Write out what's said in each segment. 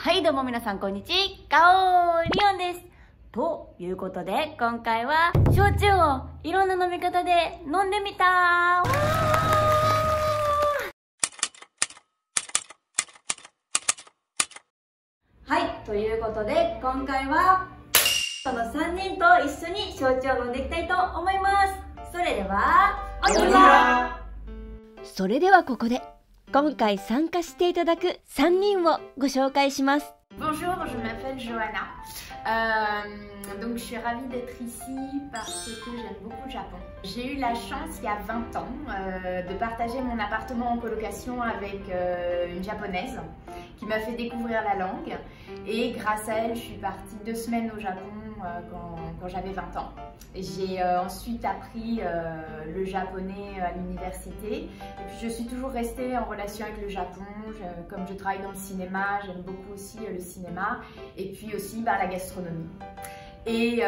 はいどうも皆さんこんにちは、ガオリオンです。ということで今回は焼酎をいろんな飲み方で飲んでみた。はい、ということで今回はこの3人と一緒に焼酎を飲んでいきたいと思います。それではおには。それではここで今回参加していただく3人をご紹介します。 Bonjour, je m'appelle Johanna. Donc je suis ravie d'être ici parce que j'aime beaucoup le Japon. J'ai eu la chance il y a 20 ans de partager mon appartement en colocation avec une japonaise qui m'a fait découvrir la langue et grâce à elle je suis partie 2 semaines au Japon quand j'avais 20 ans. J'ai ensuite appris le japonais à l'université et puis je suis toujours restée en relation avec le Japon. Comme je travaille dans le cinéma, j'aime beaucoup aussi le cinéma et puis aussi la gastronomie. Et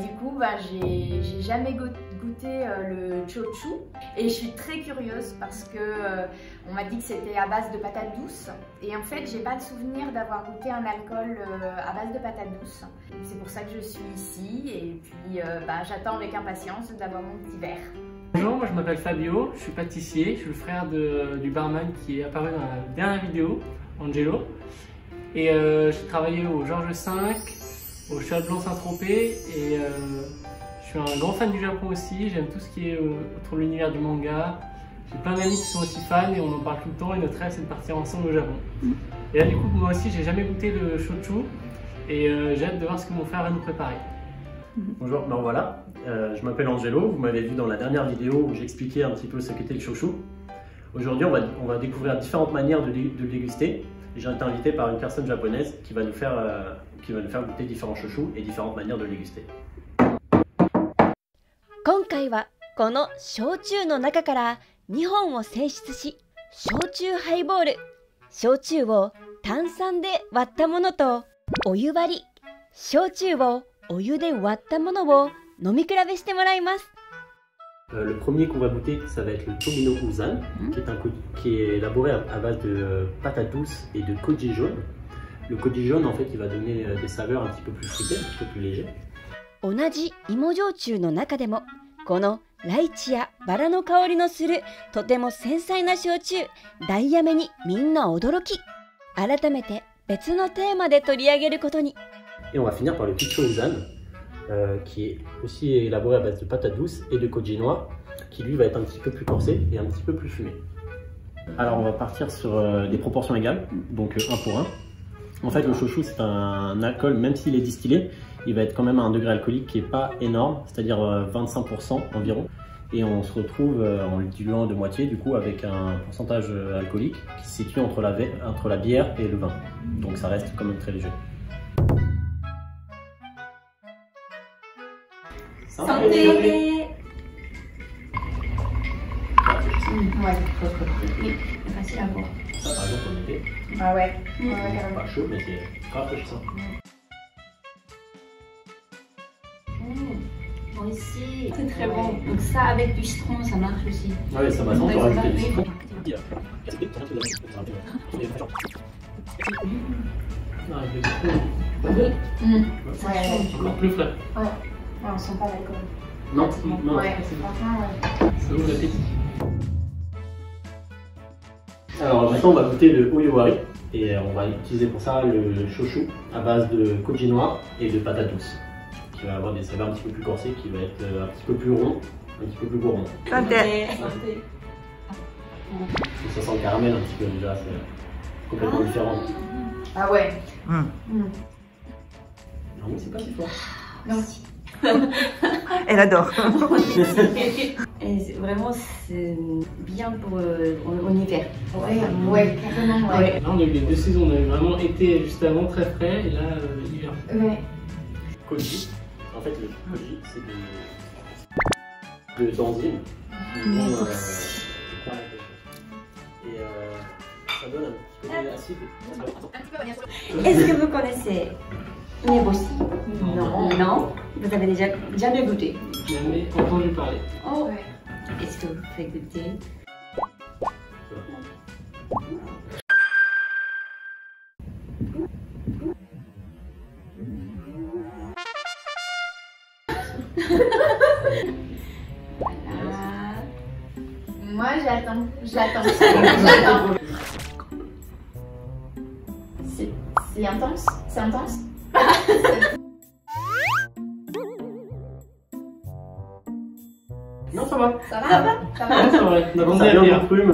du coup, j'ai jamais goûté le chochu et je suis très curieuse parce que on m'a dit que c'était à base de patates douces et en fait, j'ai pas le souvenir d'avoir goûté un alcool à base de patates douces. C'est pour ça que je suis ici et puis j'attends avec impatience d'avoir mon petit verre. Bonjour, moi je m'appelle Fabio, je suis pâtissier, je suis le frère du barman qui est apparu dans la dernière vidéo, Angelo. Et j'ai travaillé au Georges V, au Cheval Blanc Saint-Tropez et je suis un grand fan du Japon aussi, j'aime tout ce qui est autour de l'univers du manga. J'ai plein d'amis qui sont aussi fans et on en parle tout le temps et notre rêve c'est de partir ensemble au Japon. Et là du coup moi aussi j'ai jamais goûté le shochu et j'ai hâte de voir ce que mon frère va nous préparer. Bonjour, ben voilà, je m'appelle Angelo, vous m'avez vu dans la dernière vidéo où j'expliquais un petit peu ce qu'était le shochu. Aujourd'hui on va découvrir différentes manières de le déguster. J'ai été invité par une personne japonaise qui va nous faire goûter différents shochu et différentes manières de le déguster. 今回はこの焼酎の中から2本を選出し、焼酎ハイボール、焼酎を炭酸で割ったものとお湯割り、焼酎をお湯で割ったものを飲み比べしてもらいます。 Le premier qu'on va goûter, ça va être le Tomino Uzan, qui est élaboré à base de patates douces et de koji jaune. Le koji jaune, en fait, il va donner des saveurs un petit peu plus fruitées, un petit peu plus légères. 同じ芋焼酎の中でもこのライチやバラの香りのするとても繊細な焼酎ダイヤメにみんな驚き、改めて別のテーマで取り上げることに。 Et on va finir par le Kicho Uzan, qui est aussi élaboré à base de patates douces et de koji noix, qui lui va être un petit peu plus corsé et un petit peu plus fumé. Alors on va partir sur des proportions égales, donc 1 pour 1. En fait le shochu c'est un alcool, même s'il est distillé, il va être quand même à un degré alcoolique qui n'est pas énorme, c'est-à-dire 25% environ. Et on se retrouve en le diluant de moitié du coup avec un pourcentage alcoolique qui se situe entre la bière et le vin. Donc ça reste quand même très léger. Santé. Ouais, oui, facile à boire. Ça par exemple en été, Ah ouais, c'est pas chaud mais c'est rafraîchissant. Aussi, c'est très bon. Donc ça avec du citron, ça marche aussi. Ouais, ça va sans rajouter du citron. Non, avec le citron, Ouais, encore plus frais. ouais, on sent pas l'alcool. Non, non. Ouais, franchement, ouais. Ça ouvre l'appétit. Alors maintenant on va goûter le oyowari et on va utiliser pour ça le shochu à base de koji noix et de patates douces, qui va avoir des saveurs un petit peu plus corsées, qui va être un petit peu plus rond, un petit peu plus gourmand. Santé. Ça sent le caramel un petit peu déjà, c'est complètement différent. Ah ouais. Non mais c'est pas si fort. Non. Elle adore. Et vraiment c'est bien pour en hiver. Ouais, ouais, carrément, ouais. Là on a eu les 2 saisons, on a eu vraiment été juste avant très frais et là hiver. Ouais. Koji, en fait le koji c'est des enzymes qui vont et ça donne un petit côté acide. Est-ce que vous connaissez Neboshi? Non. Non. Vous avez déjà jamais goûté? Jamais entendu parler. Oh. Ouais. Est-ce que vous faites goûter? j'attends. J'attends. C'est intense. C'est intense. Non, ça va. Ça va? Ça va? Non, c'est vrai. On a pensé Ça à vient dire. de plume.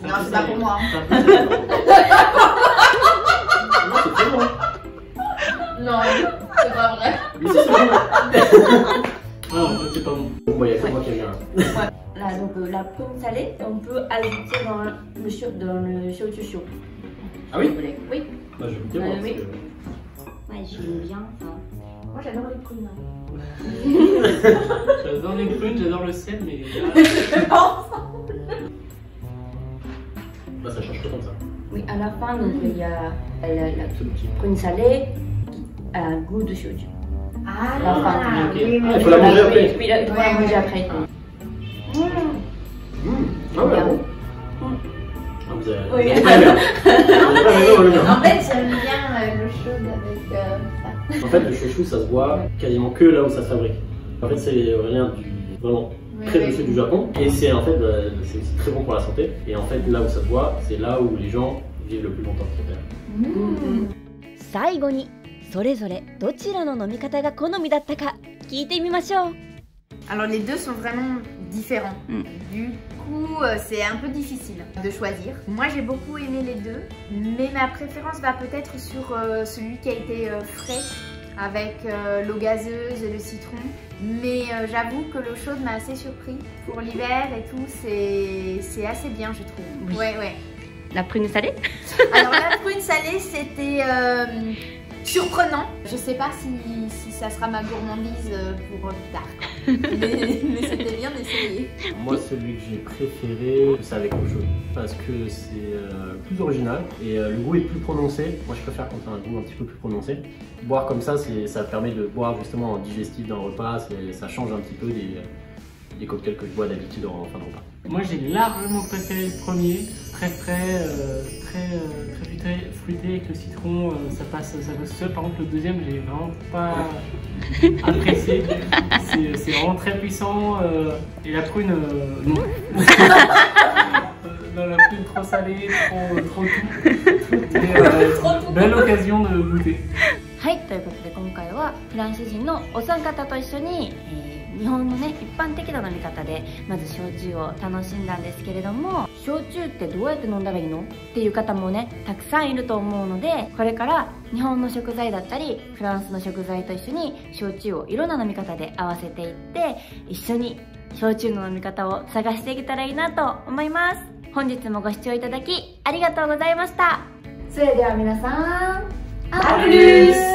Non, c'est pas pour moi. Non, c'est très bon. Non, c'est pas vrai. Mais si, c'est bon. Ah, en fait, c'est pas bon. Bon, bah, il y a que moi qui aime bien. Là, donc la prune salée, on peut ajouter dans le shochu chaud. Ah oui? Si vous voulez. Oui. Bah, je vais goûter, moi. Oui. parce que- Ouais, j'aime bien ça. Moi, j'adore les prunes. Hein. J'adore les prunes, j'adore le sel, mais là, Bah, ça change pas comme ça. Oui, à la fin, donc, il y a la prune salée qui a un goût de shochu. Ah, ok. oui, Ah, il faut la manger après. Oui, il faut la manger après. Ah ouais, Bien. bon. Ah, vous avez Oui. vous avez pas aimé, hein. Vous avez pas aimé, moi, le mien. En fait, j'aime bien l'eau chaude avec ça. En fait, le chouchou, ça se voit quasiment que là où ça se fabrique. En fait, c'est rien du vraiment très Oui, du sud du Japon. Et c'est en fait, c'est aussi très bon pour la santé. Et en fait, là où ça se voit, c'est là où les gens vivent le plus longtemps sur Terre. 最後にそれぞれどちらの飲み方が好みだったか聞いてみましょう。 Alors les deux sont vraiment différents. Du coup, c'est un peu difficile de choisir. Moi, j'ai beaucoup aimé les deux, mais ma préférence va peut-être sur celui qui a été frais avec l'eau gazeuse et le citron. Mais j'avoue que l'eau chaude m'a assez surpris. Pour l'hiver et tout, c'est assez bien, je trouve. Oui. Ouais, ouais. La prune salée? Alors la prune salée, c'était surprenant. Je sais pas si ça sera ma gourmandise pour plus tard. Mais c'était bien d'essayer. Moi, celui que j'ai préféré, c'est avec l'eau chaude. Parce que c'est plus original et le goût est plus prononcé. Moi, je préfère quand c'est un goût un petit peu plus prononcé. Boire comme ça, ça permet de boire justement en digestif d'un repas. Ça change un petit peu des cocktails que je bois d'habitude en fin de repas. moi j'ai largement préféré le premier, très frais, très fruité avec le citron, ça passe seul. Par contre le deuxième j'ai vraiment pas apprécié, c'est vraiment très puissant et la prune non. Non, la prune trop salée, trop tout. Belle occasion de goûter. はい、ということで今回はフランス人のお三方と一緒に、日本のね一般的な飲み方でまず焼酎を楽しんだんですけれども、焼酎ってどうやって飲んだらいいのっていう方もねたくさんいると思うので、これから日本の食材だったりフランスの食材と一緒に焼酎をいろんな飲み方で合わせていって一緒に焼酎の飲み方を探していけたらいいなと思います。本日もご視聴いただきありがとうございました。それでは皆さん、アプリース